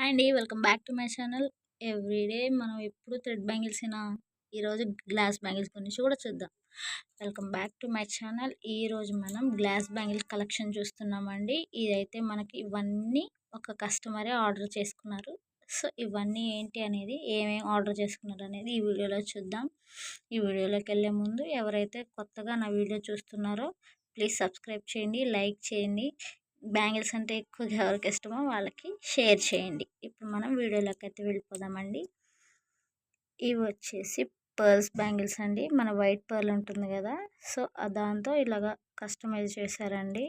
Hi అండి. Welcome back to my channel. Everyday మనం ఎప్పుడు థ్రెడ్ బ్యాంగిల్సేనా, ఈరోజు గ్లాస్ బ్యాంగిల్స్ గురించి కూడా చూద్దాం. Welcome back to my channel. ఈరోజు మనం గ్లాస్ బ్యాంగిల్ కలెక్షన్ చూస్తున్నామండి. ఇదైతే మనకి ఇవన్నీ ఒక కస్టమరే ఆర్డర్ చేసుకున్నారు. సో ఇవన్నీ ఏంటి అనేది, ఏమేమి ఆర్డర్ చేసుకున్నారు అనేది ఈ వీడియోలో చూద్దాం. ఈ వీడియోలోకి వెళ్ళే ముందు ఎవరైతే కొత్తగా నా వీడియో చూస్తున్నారో ప్లీజ్ సబ్స్క్రైబ్ చేయండి, లైక్ చేయండి. బ్యాంగిల్స్ అంటే ఎక్కువగా ఎవరికి ఇష్టమో వాళ్ళకి షేర్ చేయండి. ఇప్పుడు మనం వీడియోలోకి అయితే వెళ్ళిపోదామండి. ఇవి వచ్చేసి పర్ల్స్ బ్యాంగిల్స్ అండి. మన వైట్ పర్ల్ ఉంటుంది కదా, సో దాంతో ఇలాగా కస్టమైజ్ చేశారండి.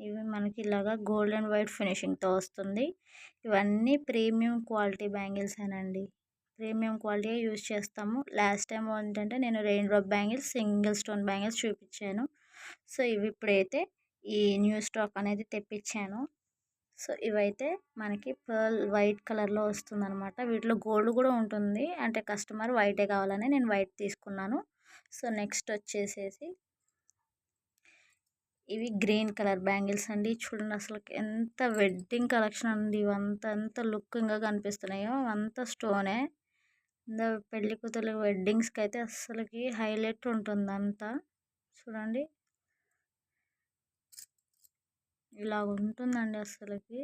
ఇవి మనకి ఇలాగా గోల్డ్ అండ్ వైట్ ఫినిషింగ్తో వస్తుంది. ఇవన్నీ ప్రీమియం క్వాలిటీ బ్యాంగిల్స్ అనండి. ప్రీమియం క్వాలిటీ యూజ్ చేస్తాము. లాస్ట్ టైం ఏంటంటే నేను rain drop bangles, single stone bangles చూపించాను. సో ఇవి ఇప్పుడైతే ఈ న్యూ స్టాక్ అనేది తెప్పించాను. సో ఇవైతే మనకి పర్ల్ వైట్ కలర్లో వస్తుంది అనమాట. వీటిలో గోల్డ్ కూడా ఉంటుంది, అంటే కస్టమర్ వైటే కావాలని నేను వైట్ తీసుకున్నాను. సో నెక్స్ట్ వచ్చేసేసి ఇవి గ్రీన్ కలర్ బ్యాంగిల్స్ అండి. చూడండి అసలు ఎంత వెడ్డింగ్ కలెక్షన్ అండి. ఇవంతా ఎంత లుకింగ్గా కనిపిస్తున్నాయో అంతా స్టోనే. పెళ్లి కూతురు వెడ్డింగ్స్కి అయితే అసలుకి హైలైట్ ఉంటుంది అంతా. చూడండి ఇలా ఉంటుందండి. అసలుకి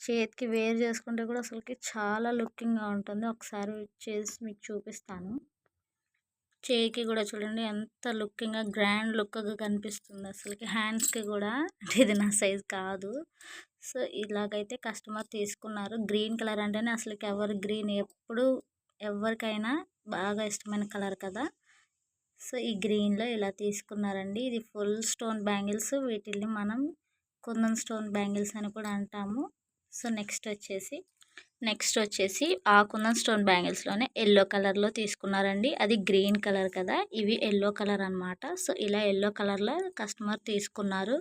చేతికి వేర్ చేసుకుంటే కూడా అసలుకి చాలా లుకింగ్గా ఉంటుంది. ఒకసారి చేసి మీకు చూపిస్తాను. చేయికి కూడా చూడండి ఎంత లుకింగ్గా గ్రాండ్ లుక్గా కనిపిస్తుంది అసలుకి. హ్యాండ్స్కి కూడా, అంటే ఇది నా సైజ్ కాదు. సో ఇలాగైతే కస్టమర్ తీసుకున్నారు. గ్రీన్ కలర్ అంటేనే అసలుకి ఎవరు గ్రీన్ ఎప్పుడు ఎవరికైనా బాగా ఇష్టమైన కలర్ కదా. సో ఈ గ్రీన్లో ఇలా తీసుకున్నారండి. ఇది ఫుల్ స్టోన్ బ్యాంగిల్స్. వీటిని మనం కుందన్ స్టోన్ బ్యాంగిల్స్ అని కూడా అంటాము. సో నెక్స్ట్ వచ్చేసి ఆ కుందన్ స్టోన్ బ్యాంగిల్స్లోనే ఎల్లో కలర్లో తీసుకున్నారండి. అది గ్రీన్ కలర్ కదా, ఇవి ఎల్లో కలర్ అనమాట. సో ఇలా ఎల్లో కలర్లో కస్టమర్ తీసుకున్నారు.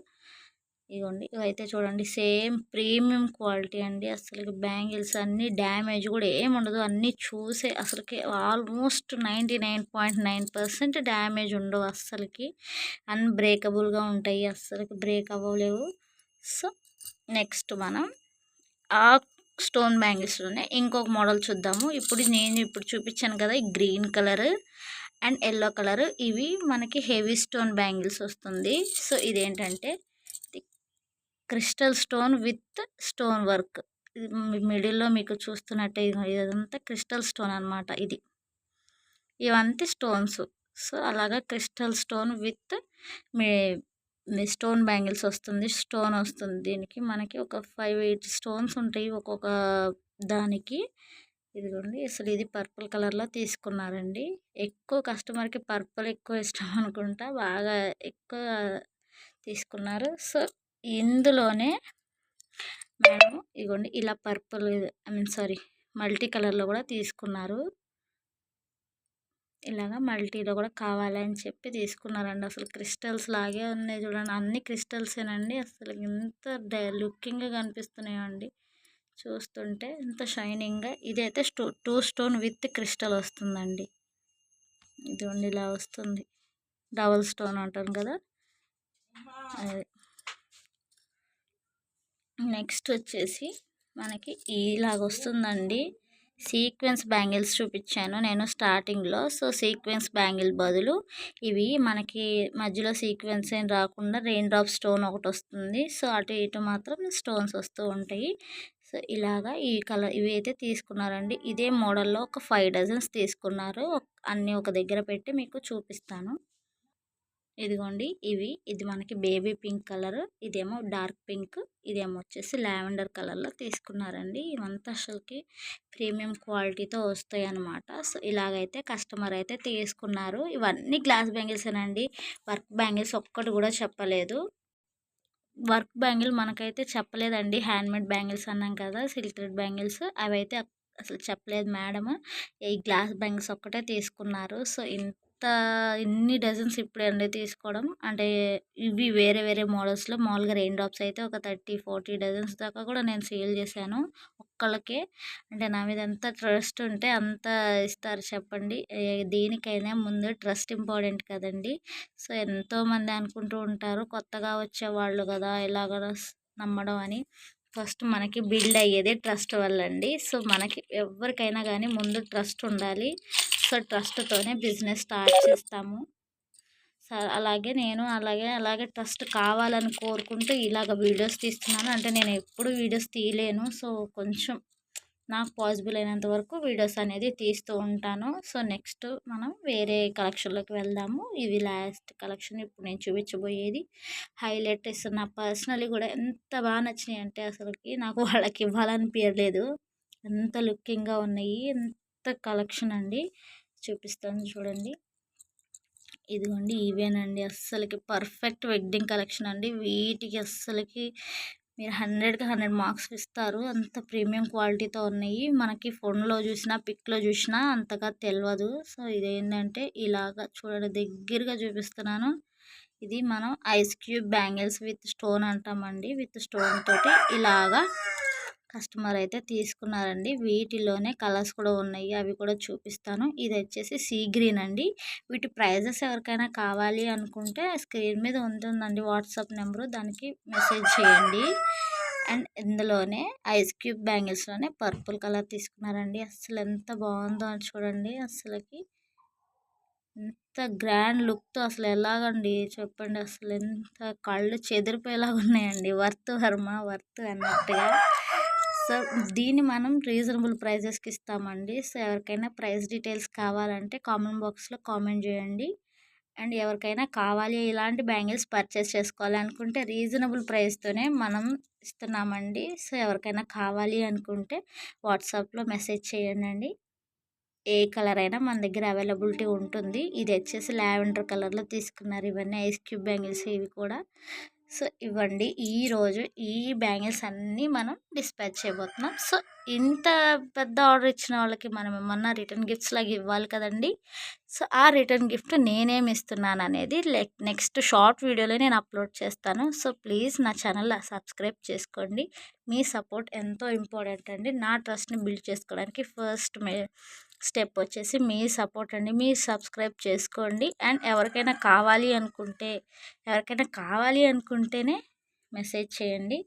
ఇవ్వండి, ఇవైతే చూడండి సేమ్ ప్రీమియం క్వాలిటీ అండి. అసలు బ్యాంగిల్స్ అన్నీ డ్యామేజ్ కూడా ఏముండదు. అన్నీ చూసే అసలుకి ఆల్మోస్ట్ 99.9% డ్యామేజ్ ఉండవు. అస్సలకి అన్బ్రేకబుల్గా ఉంటాయి, అస్సలకి బ్రేక్ అవ్వలేవు. సో నెక్స్ట్ మనం ఆ స్టోన్ బ్యాంగిల్స్లోనే ఇంకొక మోడల్ చూద్దాము. నేను చూపించాను కదా, ఈ green colour and yellow colour, ఇవి మనకి హెవీ స్టోన్ బ్యాంగిల్స్ వస్తుంది. సో ఇదేంటంటే crystal stone with stone work. మిడిల్లో మీకు చూస్తున్నట్టే ఇదంతా క్రిస్టల్ స్టోన్ అనమాట. ఇవంతా స్టోన్స్. సో అలాగా crystal stone with stone bangles వస్తుంది. స్టోన్ వస్తుంది. దీనికి మనకి ఒక 5-8 స్టోన్స్ ఉంటాయి ఒక్కొక్క దానికి. ఇదిగోండి, అసలు ఇది పర్పుల్ కలర్లో తీసుకున్నారండి. ఎక్కువ కస్టమర్కి పర్పుల్ ఎక్కువ ఇష్టం అనుకుంటా, బాగా ఎక్కువ తీసుకున్నారు. సో ఇందులోనే మేడం ఇదిగోండి ఇలా పర్పుల్ మల్టీ కలర్లో కూడా తీసుకున్నారు. ఇలాగా మల్టీలో కూడా కావాలని చెప్పి తీసుకున్నారండి. అసలు క్రిస్టల్స్ లాగే ఉన్నాయి చూడండి, అన్ని క్రిస్టల్సేనండి. అసలు ఎంత లుకింగ్గా కనిపిస్తున్నాయో అండి చూస్తుంటే, ఎంత షైనింగ్గా. ఇదైతే 2 స్టోన్ విత్ క్రిస్టల్ వస్తుందండి. ఇదిగోండి ఇలా వస్తుంది, డబల్ స్టోన్ అంటాను కదా అది. నెక్స్ట్ వచ్చేసి మనకి ఇలాగ వస్తుందండి. సీక్వెన్స్ బ్యాంగిల్స్ చూపించాను నేను స్టార్టింగ్లో. సో సీక్వెన్స్ బ్యాంగిల్ బదులు ఇవి మనకి మధ్యలో సీక్వెన్స్ ఏం రాకుండా రెయిన్ డ్రాప్ స్టోన్ ఒకటి వస్తుంది. సో అటు ఇటు మాత్రం స్టోన్స్ వస్తూ ఉంటాయి. సో ఇలాగా ఈ కలర్ ఇవి అయితే తీసుకున్నారండి. ఇదే మోడల్లో ఒక 5 డజన్స్ తీసుకున్నారు. అన్నీ ఒక దగ్గర పెట్టి మీకు చూపిస్తాను. ఇదిగోండి, ఇది మనకి బేబీ పింక్ కలర్, ఇదేమో డార్క్ పింక్, ఇదేమో వచ్చేసి లావెండర్ కలర్లో తీసుకున్నారండి. ఇవంతా అసలుకి ప్రీమియం క్వాలిటీతో వస్తాయి అన్నమాట. సో ఇలాగైతే కస్టమర్ అయితే తీసుకున్నారు. ఇవన్నీ గ్లాస్ బ్యాంగిల్సేనండి, వర్క్ బ్యాంగిల్స్ ఒక్కటి కూడా చెప్పలేదు. వర్క్ బ్యాంగిల్ మనకైతే చెప్పలేదండి. హ్యాండ్మేడ్ బ్యాంగిల్స్ అన్నాం కదా, సిల్క్ థ్రెడ్ బ్యాంగిల్స్, అవైతే అసలు చెప్పలేదు మేడం. ఈ గ్లాస్ బ్యాంగిల్స్ ఒక్కటే తీసుకున్నారు. సో ఇన్ని డజన్స్ ఇప్పుడండి తీసుకోవడం, అంటే ఇవి వేరే వేరే మోడల్స్లో. మామూలుగా రెయిన్ డ్రాప్స్ అయితే ఒక 30-40 డజన్స్ దాకా కూడా నేను సేల్ చేశాను ఒక్కళ్ళకే. అంటే నా మీద ఎంత ట్రస్ట్ ఉంటే అంత ఇస్తారు చెప్పండి. దేనికైనా ముందు ట్రస్ట్ ఇంపార్టెంట్ కదండి. సో ఎంతోమంది అనుకుంటూ ఉంటారు కొత్తగా వచ్చేవాళ్ళు కదా, ఇలాగ నమ్మడం అని. ఫస్ట్ మనకి బిల్డ్ అయ్యేదే ట్రస్ట్ వల్ల అండి. సో మనకి ఎవరికైనా కానీ ముందు ట్రస్ట్ ఉండాలి. సో ట్రస్ట్తోనే బిజినెస్ స్టార్ట్ చేస్తాము. అలాగే నేను అలాగే ట్రస్ట్ కావాలని కోరుకుంటూ ఇలాగ వీడియోస్ తీస్తున్నాను. అంటే నేను ఎప్పుడు వీడియోస్ తీయలేను. సో కొంచెం నాకు పాసిబుల్ అయినంత వరకు వీడియోస్ అనేది తీస్తూ ఉంటాను. సో నెక్స్ట్ మనం వేరే కలెక్షన్లోకి వెళ్దాము. ఇవి లాస్ట్ కలెక్షన్ ఇప్పుడు నేను చూపించబోయేది. హైలైట్ ఇస్తున్న పర్సనలీ కూడా ఎంత బాగా నచ్చినాయి అంటే అసలుకి నాకు వాళ్ళకి ఇవ్వాలనిపించలేదు. ఎంత లుకింగ్గా ఉన్నాయి, ఎంత కలెక్షన్ అండి. చూపిస్తాను చూడండి. ఇదిగోండి ఇవేనండి అస్సలకి పర్ఫెక్ట్ వెడ్డింగ్ కలెక్షన్ అండి. వీటికి అస్సలకి మీరు 100కి 100 మార్క్స్ ఇస్తారు. అంత ప్రీమియం క్వాలిటీతో ఉన్నాయి. మనకి ఫోన్లో చూసినా పిక్లో చూసినా అంతగా తెలియదు. సో ఇదేంటంటే ఇలాగా చూడండి, దగ్గరగా చూపిస్తున్నాను. ఇది మనం ice cube bangles with stone అంటామండి. విత్ స్టోన్ తోటి ఇలాగా కస్టమర్ అయితే తీసుకున్నారండి. వీటిలోనే కలర్స్ కూడా ఉన్నాయి, అవి కూడా చూపిస్తాను. ఇది వచ్చేసి సీ గ్రీన్ అండి. వీటి ప్రైజెస్ ఎవరికైనా కావాలి అనుకుంటే స్క్రీన్ మీద ఉంటుందండి వాట్సాప్ నెంబరు, దానికి మెసేజ్ చేయండి. అండ్ ఇందులోనే ఐస్ క్యూబ్ బ్యాంగిల్స్లోనే పర్పుల్ కలర్ తీసుకున్నారండి. అసలు ఎంత బాగుందో అని చూడండి. అసలుకి ఎంత గ్రాండ్ లుక్తో అసలు ఎలాగండి చెప్పండి. అసలు ఎంత కళ్ళు చెదిరిపోయేలాగా ఉన్నాయండి. వర్త్ వర్మ వర్త్ అన్నట్టుగా. సో దీన్ని మనం రీజనబుల్ ప్రైజెస్కి ఇస్తామండి. సో ఎవరికైనా ప్రైస్ డీటెయిల్స్ కావాలంటే కామెంట్ బాక్స్లో కామెంట్ చేయండి. అండ్ ఎవరికైనా కావాలి ఇలాంటి బ్యాంగిల్స్ పర్చేస్ చేసుకోవాలి అనుకుంటే రీజనబుల్ ప్రైస్తోనే మనం ఇస్తున్నామండి. సో ఎవరికైనా కావాలి అనుకుంటే వాట్సాప్లో మెసేజ్ చేయండి. ఏ కలర్ అయినా మన దగ్గర అవైలబిలిటీ ఉంటుంది. ఇది వచ్చేసి లావెండర్ కలర్లో తీసుకున్నారు. ఇవన్నీ ఐస్ క్యూబ్ బ్యాంగిల్స్ ఇవి కూడా. సో ఇవ్వండి ఈరోజు ఈ బ్యాంగిల్స్ అన్నీ మనం డిస్పాచ్ చేయబోతున్నాం. సో ఇంత పెద్ద ఆర్డర్ ఇచ్చిన వాళ్ళకి మనం ఏమన్నా రిటర్న్ గిఫ్ట్స్ లాగా ఇవ్వాలి కదండి. సో ఆ రిటర్న్ గిఫ్ట్ నేనేమి ఇస్తున్నాను అనేది నెక్స్ట్ షార్ట్ వీడియోలో నేను అప్లోడ్ చేస్తాను. సో ప్లీజ్ నా ఛానల్ సబ్స్క్రైబ్ చేసుకోండి. మీ సపోర్ట్ ఎంతో ఇంపార్టెంట్ అండి. నా ట్రస్ట్ని బిల్డ్ చేసుకోవడానికి ఫస్ట్ స్టెప్ వచ్చేసి మీ సపోర్ట్ అండి. మీరు సబ్స్క్రైబ్ చేసుకోండి. అండ్ ఎవరికైనా కావాలి అనుకుంటేనే మెసేజ్ చేయండి.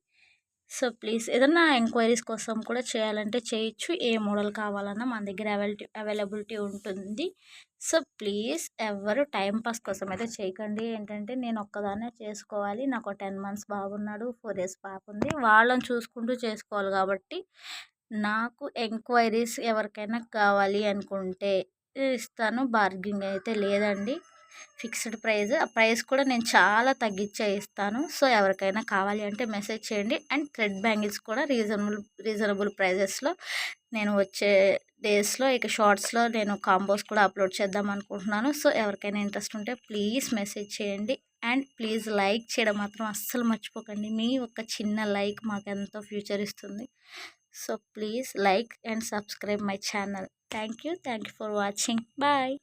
సో ప్లీజ్ ఏదన్నా ఎంక్వైరీస్ కోసం కూడా చేయాలంటే చేయొచ్చు. ఏ మోడల్ కావాలన్నా మన దగ్గర అవైలబిలిటీ ఉంటుంది. సో ప్లీజ్ ఎవరు టైంపాస్ కోసం అయితే చేయకండి. ఏంటంటే నేను ఒక్కదాన్నే చేసుకోవాలి. నాకు 10 మంత్స్ బాబున్నాడు, 4 ఇయర్స్ పాప ఉంది. వాళ్ళని చూసుకుంటూ చేసుకోవాలి కాబట్టి నాకు ఎంక్వైరీస్ ఎవరికైనా కావాలి అనుకుంటే ఇస్తాను. బార్గింగ్ అయితే లేదండి. ఫిక్స్డ్ ప్రైస్, ఆ ప్రైస్ కూడా నేను చాలా తగ్గించే ఇస్తాను. సో ఎవరికైనా కావాలి అంటే మెసేజ్ చేయండి. అండ్ థ్రెడ్ బ్యాంగిల్స్ కూడా రీజనబుల్ ప్రైజెస్లో నేను వచ్చే డేస్లో ఇక షార్ట్స్లో నేను కాంబోస్ కూడా అప్లోడ్ చేద్దాం అనుకుంటున్నాను. సో ఎవరికైనా ఇంట్రెస్ట్ ఉంటే ప్లీజ్ మెసేజ్ చేయండి. అండ్ ప్లీజ్ లైక్ చేయడం మాత్రం అస్సలు మర్చిపోకండి. మీ ఒక చిన్న లైక్ మాకు ఎంతో ఫ్యూచర్ ఇస్తుంది. So please like and subscribe my channel. Thank you for watching. Bye.